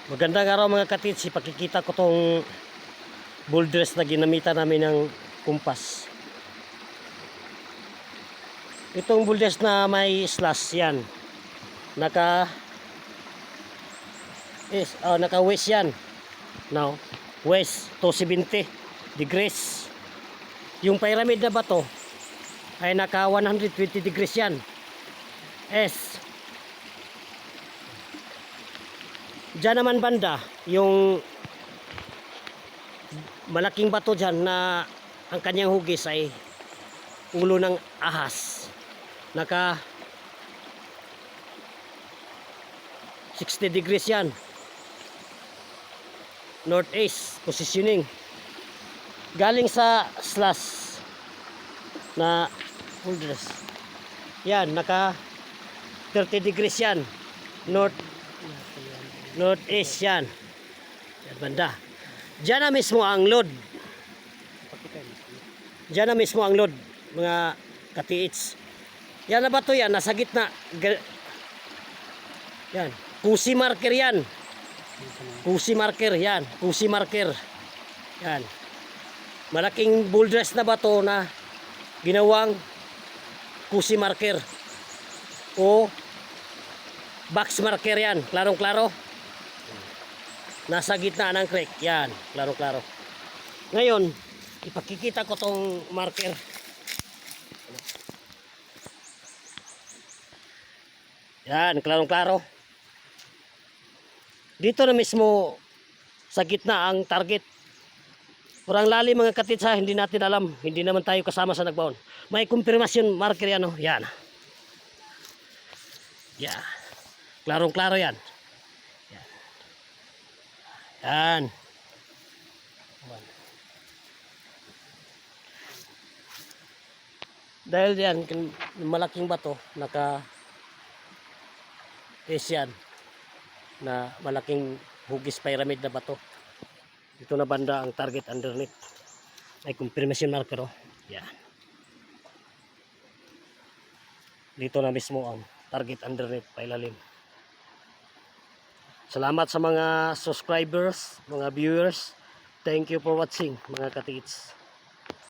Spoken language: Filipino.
Magandang araw mga katits, ipakikita ko tong boulders na ginamitan namin ng kumpas. Itong boulders na may slash yan. Naka west yan. Now, west 270 degrees. Yung pyramid na bato ay naka 120 degrees yan. S. Diyan naman banda, yung malaking bato dyan na ang kanyang hugis ay ulo ng ahas. Naka 60 degrees yan. Northeast positioning. Galing sa slash na boulders. Yan, naka 30 degrees yan. Northeast yan. Yan banda. Diyan na mismo ang load. Diyan na mismo ang load, mga katiits. Yan na ba ito yan? Nasa gitna. Yan. Kusi marker yan. Kusi marker yan. Kusi marker. Yan. Malaking boulders na bato na ginawang kusi marker. O box marker yan. Klarong-klaro. Nasa gitna ng creek. Yan. Klaro-klaro. Ngayon, ipakikita ko tong marker. Yan. Klarong-klaro. Dito na mismo sa gitna ang target. Kurang lalim mga katitsa. Hindi natin alam. Hindi naman tayo kasama sa nagbaon. May confirmation marker yan. Oh. Yan. Yan. Klarong-klaro yan. Yan. Dahil yan, malaking bato, naka yan, na malaking hugis pyramid na bato. Dito na banda ang target underneath. May confirmation marker. Oh. Yan. Dito na mismo ang target underneath, pailalim. Salamat sa mga subscribers, mga viewers. Thank you for watching mga katits.